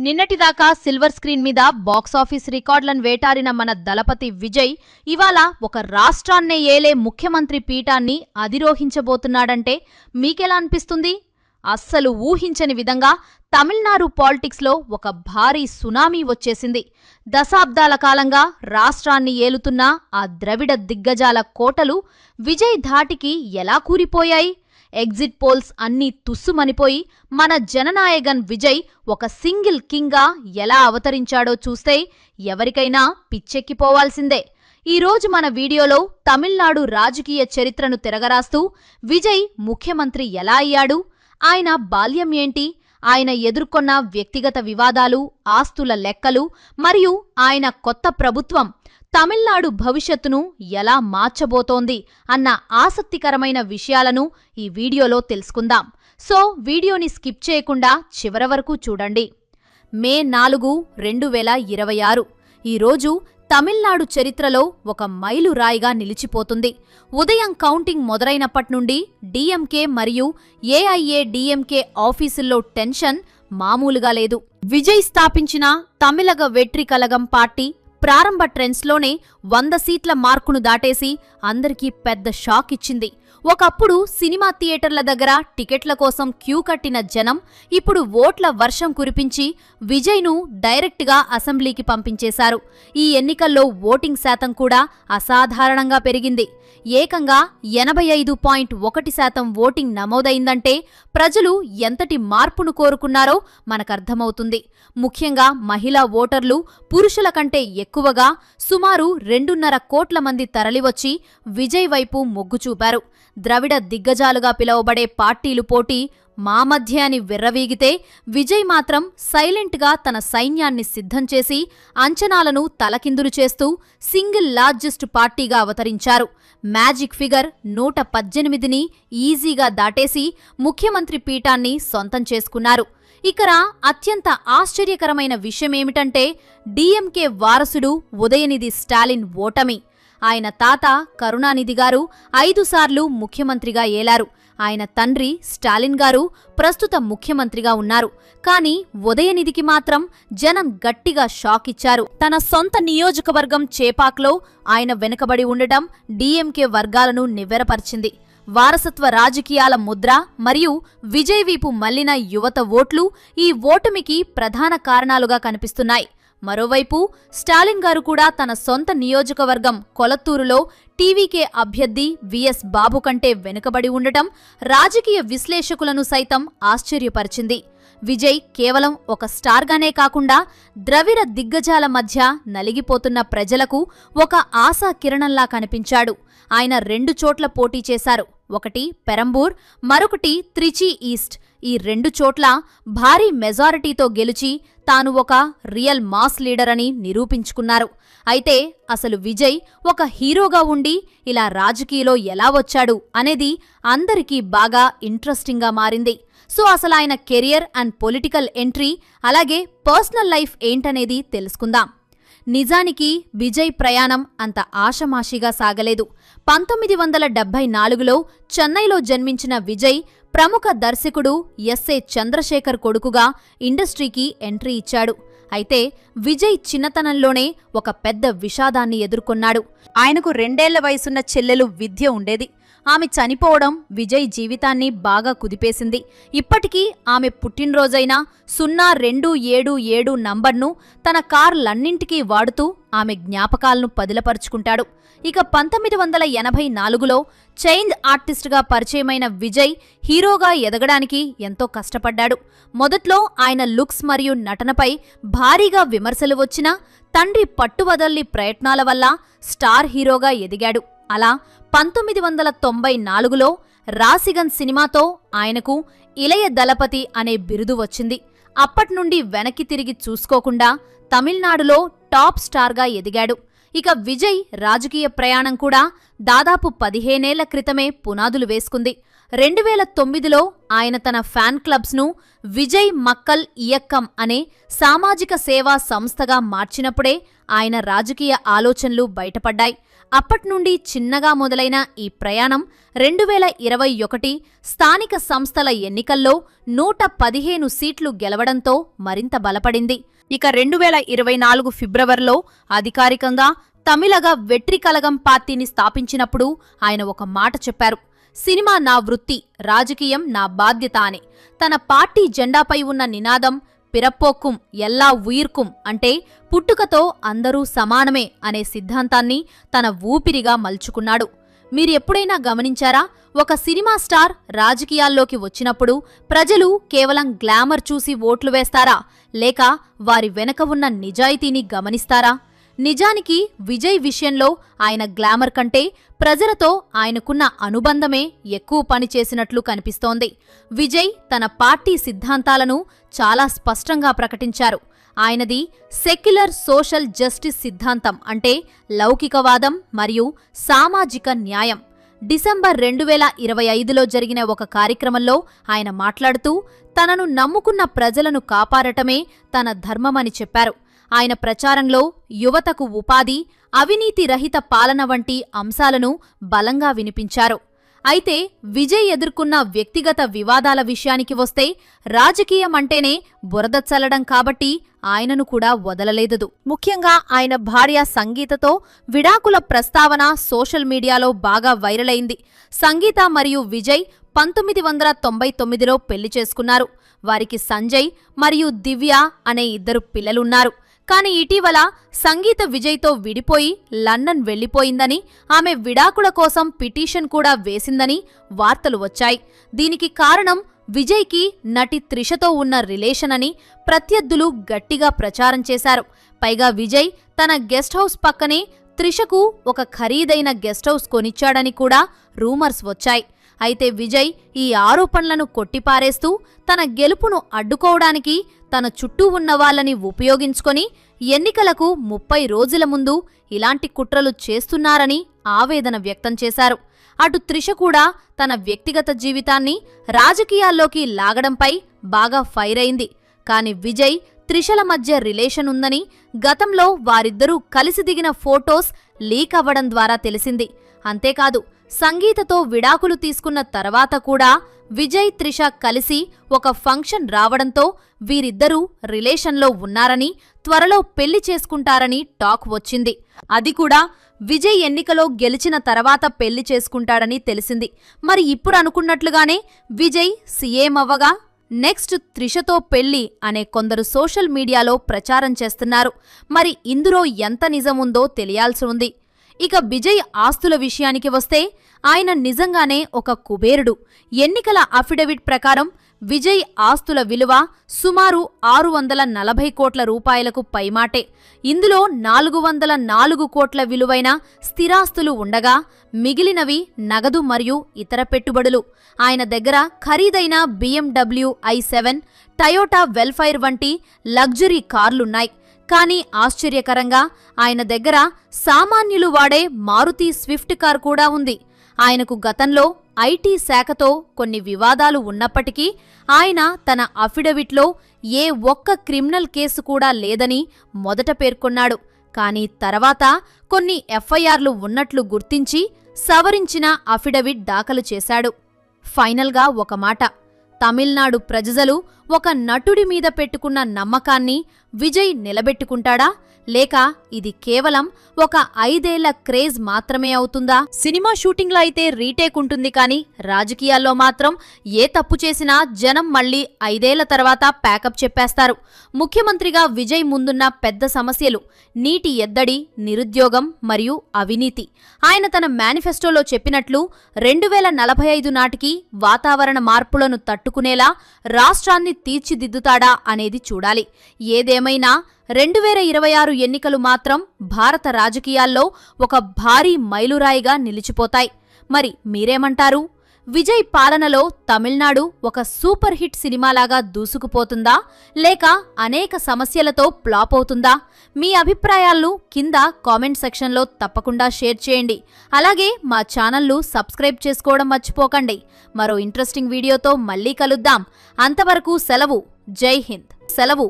నిన్నటిదాకా silver screen మీద box office రికార్డులను వేటారిన మన దళపతి విజయ్ ఇవాళ ఒక రాష్ట్రాన్నే ఏలే ముఖ్యమంత్రి పీఠాన్ని అధిరోహించబోతున్నాడంటే మీకెలా అనిపిస్తుంది? అస్సలు ఊహించని విధంగా తమిళనాడు పాలిటిక్స్లో ఒక భారీ సునామీ వచ్చేసింది. దశాబ్దాల కాలంగా రాష్ట్రాన్ని ఏలుతున్న ఆ ద్రవిడ దిగ్గజాల కోటలు విజయ్ ధాటికి ఎలా కూలిపోయాయి? ఎగ్జిట్ పోల్స్ అన్నీ తుస్సుమనిపోయి మన జననాయగన్ విజయ్ ఒక సింగిల్ కింగ్గా ఎలా అవతరించాడో చూస్తే ఎవరికైనా పిచ్చెక్కిపోవాల్సిందే. ఈరోజు మన వీడియోలో తమిళనాడు రాజకీయ చరిత్రను తిరగరాస్తూ విజయ్ ముఖ్యమంత్రి ఎలా అయ్యాడు, ఆయన బాల్యం ఏంటి, ఆయన ఎదుర్కొన్న వ్యక్తిగత వివాదాలు, ఆస్తుల లెక్కలు మరియు ఆయన కొత్త ప్రభుత్వం తమిళనాడు భవిష్యత్తును ఎలా మార్చబోతోంది అన్న ఆసక్తికరమైన విషయాలను ఈ వీడియోలో తెలుసుకుందాం. సో వీడియోని స్కిప్ చేయకుండా చివరి వరకు చూడండి. మే 4, 2026 ఈరోజు తమిళనాడు చరిత్రలో ఒక మైలురాయిగా నిలిచిపోతుంది. ఉదయం కౌంటింగ్ మొదలైనప్పటి నుండి డీఎంకే మరియు ఏఐఏడీఎంకే ఆఫీసుల్లో టెన్షన్ మామూలుగా లేదు. విజయ్ స్థాపించిన తమిళగ వెట్రి కలగం పార్టీ ప్రారంభ ట్రెండ్స్లోనే 100 సీట్ల మార్కును దాటేసి అందరికీ పెద్ద షాక్ ఇచ్చింది. ఒకప్పుడు సినిమా థియేటర్ల దగ్గర టికెట్ల కోసం క్యూ కట్టిన జనం ఇప్పుడు ఓట్ల వర్షం కురిపించి విజయ్ను డైరెక్ట్గా అసెంబ్లీకి పంపించేశారు. ఈ ఎన్నికల్లో ఓటింగ్ శాతం కూడా అసాధారణంగా పెరిగింది. ఏకంగా 85.1% ఓటింగ్ నమోదైందంటే ప్రజలు ఎంతటి మార్పును కోరుకున్నారో మనకర్థమవుతుంది. ముఖ్యంగా మహిళా ఓటర్లు పురుషుల కంటే ఎక్కువగా సుమారు 2.5 కోట్ల మంది తరలివచ్చి విజయ్ వైపు మొగ్గు చూపారు. ద్రవిడ దిగ్గజాలుగా పిలువబడే పార్టీలు పోటీ మా మధ్య అని విర్రవీగితే విజయ్ మాత్రం సైలెంట్గా తన సైన్యాన్ని సిద్ధం చేసి అంచనాలను తలకిందులు చేస్తూ సింగిల్ లార్జెస్ట్ పార్టీగా అవతరించారు. మ్యాజిక్ ఫిగర్ 118ని ఈజీగా దాటేసి ముఖ్యమంత్రి పీఠాన్ని సొంతం చేసుకున్నారు. ఇక్కడ అత్యంత ఆశ్చర్యకరమైన విషయమేమిటంటే డీఎంకే వారసుడు ఉదయనిధి స్టాలిన్ ఓటమి. ఆయన తాత కరుణానిధి గారు 5 సార్లు ముఖ్యమంత్రిగా ఏలారు. ఆయన తండ్రి స్టాలిన్ గారు ప్రస్తుత ముఖ్యమంత్రిగా ఉన్నారు. కానీ ఉదయనిధికి మాత్రం జనం గట్టిగా షాక్ ఇచ్చారు. తన సొంత నియోజకవర్గం చేపాక్లో ఆయన వెనుకబడి ఉండటం డీఎంకే వర్గాలను నివ్వెరపరిచింది. వారసత్వ రాజకీయాల ముద్ర మరియు విజయ్ వీపు మళ్లిన యువత ఓట్లు ఈ ఓటమికి ప్రధాన కారణాలుగా కనిపిస్తున్నాయి. మరోవైపు స్టాలిన్ గారు కూడా తన సొంత నియోజకవర్గం కొలత్తూరులో టీవీకే అభ్యర్థి విఎస్ బాబు కంటే వెనుకబడి ఉండటం రాజకీయ విశ్లేషకులను సైతం ఆశ్చర్యపరిచింది. విజయ్ కేవలం ఒక స్టార్గానే కాకుండా ద్రవిడ దిగ్గజాల మధ్య నలిగిపోతున్న ప్రజలకు ఒక ఆశా కిరణంలా కనిపించాడు. ఆయన 2 చోట్ల పోటీ చేశారు. ఒకటి పెరంబూర్, మరొకటి త్రిచి ఈస్ట్. ఈ 2 చోట్ల భారీ మెజారిటీతో గెలిచి తాను ఒక రియల్ మాస్ లీడర్ అని నిరూపించుకున్నారు. అయితే అసలు విజయ్ ఒక హీరోగా ఉండి ఇలా రాజకీయాల్లో ఎలా వచ్చాడు అనేది అందరికీ బాగా ఇంట్రెస్టింగ్గా మారింది. సో అసలు ఆయన కెరియర్ అండ్ పొలిటికల్ ఎంట్రీ అలాగే పర్సనల్ లైఫ్ ఏంటనేది తెలుసుకుందాం. నిజానికి విజయ్ ప్రయాణం అంత ఆషమాషిగా సాగలేదు. 1974లో చెన్నైలో జన్మించిన విజయ్ ప్రముఖ దర్శకుడు ఎస్ఏ చంద్రశేఖర్ కొడుకుగా ఇండస్ట్రీకి ఎంట్రీ ఇచ్చాడు. అయితే విజయ్ చిన్నతనంలోనే ఒక పెద్ద విషాదాన్ని ఎదుర్కొన్నాడు. ఆయనకు 2 ఏళ్ల వయసున్న చెల్లెలు విద్య ఉండేది. ఆమె చనిపోవడం విజయ్ జీవితాన్ని బాగా కుదిపేసింది. ఇప్పటికీ ఆమె పుట్టినరోజైన 0277 నంబర్ను తన కార్లన్నింటికీ వాడుతూ ఆమె జ్ఞాపకాలను పదిలపరుచుకుంటాడు. ఇక 1984లో చైల్డ్ ఆర్టిస్ట్గా పరిచయమైన విజయ్ హీరోగా ఎదగడానికి ఎంతో కష్టపడ్డాడు. మొదట్లో ఆయన లుక్స్ మరియు నటనపై భారీగా విమర్శలు వచ్చినా తండ్రి పట్టువదల్ని ప్రయత్నాల వల్ల స్టార్ హీరోగా ఎదిగాడు. అలా 1994లో రాసిగన్ సినిమాతో ఆయనకు ఇళయ దళపతి అనే బిరుదు వచ్చింది. అప్పట్నుండి వెనక్కి తిరిగి చూసుకోకుండా తమిళనాడులో టాప్ స్టార్గా ఎదిగాడు. ఇక విజయ్ రాజకీయ ప్రయాణం కూడా దాదాపు 15 ఏళ్ల క్రితమే పునాదులు వేసుకుంది. 2009లో ఆయన తన ఫ్యాన్ క్లబ్స్ను విజయ్ మక్కల్ ఇయక్కం అనే సామాజిక సేవా సంస్థగా మార్చినప్పుడే ఆయన రాజకీయ ఆలోచనలు బయటపడ్డాయి. అప్పట్నుండి చిన్నగా మొదలైన ఈ ప్రయాణం 2021 స్థానిక సంస్థల ఎన్నికల్లో 115 సీట్లు గెలవడంతో మరింత బలపడింది. ఇక 2024 ఫిబ్రవరిలో అధికారికంగా తమిళగ వెట్రి కళగం పార్టీని స్థాపించినప్పుడు ఆయన ఒక మాట చెప్పారు. సినిమా నా వృత్తి, రాజకీయం నా బాధ్యత అని. తన పార్టీ జెండాపై ఉన్న నినాదం పిరప్పోక్కుం ఎల్లా ఉయిర్కుం అంటే పుట్టుకతో అందరూ సమానమే అనే సిద్ధాంతాన్ని తన ఊపిరిగా మలుచుకున్నాడు. మీరెప్పుడైనా గమనించారా? ఒక సినిమా స్టార్ రాజకీయాల్లోకి వచ్చినప్పుడు ప్రజలు కేవలం గ్లామర్ చూసి ఓట్లు వేస్తారా, లేక వారి వెనక ఉన్న నిజాయితీని గమనిస్తారా? నిజానికి విజయ్ విషయంలో ఆయన గ్లామర్ కంటే ప్రజలతో ఆయనకున్న అనుబంధమే ఎక్కువ పనిచేసినట్లు కనిపిస్తోంది. విజయ్ తన పార్టీ సిద్ధాంతాలను చాలా స్పష్టంగా ప్రకటించారు. ఆయనది సెక్యులర్ సోషల్ జస్టిస్ సిద్ధాంతం, అంటే లౌకికవాదం మరియు సామాజిక న్యాయం. డిసెంబర్ 2025లో జరిగిన ఒక కార్యక్రమంలో ఆయన మాట్లాడుతూ తనను నమ్ముకున్న ప్రజలను కాపాడటమే తన ధర్మమని చెప్పారు. ఆయన ప్రచారంలో యువతకు ఉపాధి, అవినీతి రహిత పాలన వంటి అంశాలను బలంగా వినిపించారు. అయితే విజయ్ ఎదుర్కొన్న వ్యక్తిగత వివాదాల విషయానికి వస్తే రాజకీయం అంటేనే బురద చల్లడం కాబట్టి ఆయనను కూడా వదలలేదు. ముఖ్యంగా ఆయన భార్య సంగీతతో విడాకుల ప్రస్తావన సోషల్ మీడియాలో బాగా వైరల్ అయింది. సంగీత మరియు విజయ్ 1999లో పెళ్లి చేసుకున్నారు. వారికి సంజయ్ మరియు దివ్య అనే 2 పిల్లలున్నారు. కానీ ఇటీవల సంగీత విజయ్తో విడిపోయి లండన్ వెళ్లిపోయిందని, ఆమె విడాకుల కోసం పిటిషన్ కూడా వేసిందని వార్తలు వచ్చాయి. దీనికి కారణం విజయ్కి నటి త్రిషతో ఉన్న రిలేషన్ అని ప్రత్యర్థులు గట్టిగా ప్రచారం చేశారు. పైగా విజయ్ తన గెస్ట్ హౌస్ పక్కనే త్రిషకు ఒక ఖరీదైన గెస్ట్ హౌస్ కొనిచ్చాడని కూడా రూమర్స్ వచ్చాయి. అయితే విజయ్ ఈ ఆరోపణలను కొట్టిపారేస్తూ తన గెలుపును అడ్డుకోవడానికి తన చుట్టూ ఉన్న వాళ్ళని ఉపయోగించుకొని ఎన్నికలకు 30 రోజుల ముందు ఇలాంటి కుట్రలు చేస్తున్నారని ఆవేదన వ్యక్తం చేశారు. అటు త్రిష కూడా తన వ్యక్తిగత జీవితాన్ని రాజకీయాల్లోకి లాగడంపై బాగా ఫైర్ అయింది. కాని విజయ్, త్రిషల మధ్య రిలేషన్ ఉందని గతంలో వారిద్దరూ కలిసి దిగిన ఫోటోస్ లీక్ అవ్వడం ద్వారా తెలిసింది. అంతేకాదు, సంగీతతో విడాకులు తీసుకున్న తర్వాత కూడా విజయ్, త్రిష కలిసి ఒక ఫంక్షన్ రావడంతో వీరిద్దరూ రిలేషన్లో ఉన్నారని, త్వరలో పెళ్లి చేసుకుంటారని టాక్ వచ్చింది. అది కూడా విజయ్ ఎన్నికలో గెలిచిన తర్వాత పెళ్లి చేసుకుంటాడని తెలిసింది. మరి ఇప్పుడు అనుకున్నట్లుగానే విజయ్ సీఎం అవ్వగా నెక్స్ట్ త్రిషతో పెళ్లి అనే కొందరు సోషల్ మీడియాలో ప్రచారం చేస్తున్నారు. మరి ఇందులో ఎంత నిజముందో తెలియాల్సి ఉంది. ఇక విజయ్ ఆస్తుల విషయానికి వస్తే ఆయన నిజంగానే ఒక కుబేరుడు. ఎన్నికల అఫిడవిట్ ప్రకారం విజయ్ ఆస్తుల విలువ సుమారు 640 కోట్ల రూపాయలకు పైమాటే. ఇందులో 404 కోట్ల విలువైన స్థిరాస్తులు ఉండగా మిగిలినవి నగదు మరియు ఇతర పెట్టుబడులు. ఆయన దగ్గర ఖరీదైన BMW i7, టయోటా వెల్ఫైర్ వంటి లగ్జరీ కార్లున్నాయి. కానీ ఆశ్చర్యకరంగా ఆయన దగ్గర సామాన్యులు వాడే మారుతి స్విఫ్ట్ కార్ కూడా ఉంది. ఆయనకు గతంలో ఐటీ శాఖతో కొన్ని వివాదాలు ఉన్నప్పటికీ ఆయన తన అఫిడవిట్లో ఏ ఒక్క క్రిమినల్ కేసు కూడా లేదని మొదట పేర్కొన్నాడు. కానీ తర్వాత కొన్ని ఎఫ్ఐఆర్లు ఉన్నట్లు గుర్తించి సవరించిన అఫిడవిట్ దాఖలు చేశాడు. ఫైనల్గా ఒక మాట, తమిళనాడు ప్రజలు ఒక నటుడి మీద పెట్టుకున్న నమ్మకాన్ని విజయ్ నిలబెట్టుకుంటాడా, లేక ఇది కేవలం ఒక 5 ఏళ్ల క్రేజ్ మాత్రమే అవుతుందా? సినిమా షూటింగ్లో అయితే రీటేక్ ఉంటుంది, కానీ రాజకీయాల్లో మాత్రం ఏ తప్పు చేసినా జనం మళ్లీ 5 ఏళ్ల తర్వాత ప్యాకప్ చెప్పేస్తారు. ముఖ్యమంత్రిగా విజయ్ ముందున్న పెద్ద సమస్యలు నీటి ఎద్దడి, నిరుద్యోగం మరియు అవినీతి. ఆయన తన మేనిఫెస్టోలో చెప్పినట్లు 2045 నాటికి వాతావరణ మార్పులను తట్టుకునేలా రాష్ట్రాన్ని తీర్చిదిద్దుతాడా అనేది చూడాలి. ఏదేమైనా 2026 ఎన్నికలు మాత్రం భారత రాజకీయాల్లో ఒక భారీ మైలురాయిగా నిలిచిపోతాయి. మరి మీరేమంటారు? విజయ్ పాలనలో తమిళనాడు ఒక సూపర్ హిట్ సినిమాలాగా దూసుకుపోతుందా, లేక అనేక సమస్యలతో ఫ్లాప్ అవుతుందా? మీ అభిప్రాయాలను కింద కామెంట్ సెక్షన్లో తప్పకుండా షేర్ చేయండి. అలాగే మా ఛానల్ను సబ్స్క్రైబ్ చేసుకోవడం మర్చిపోకండి. మరో ఇంట్రెస్టింగ్ వీడియోతో మళ్ళీ కలుద్దాం. అంతవరకు సెలవు. జై హింద్. సెలవు.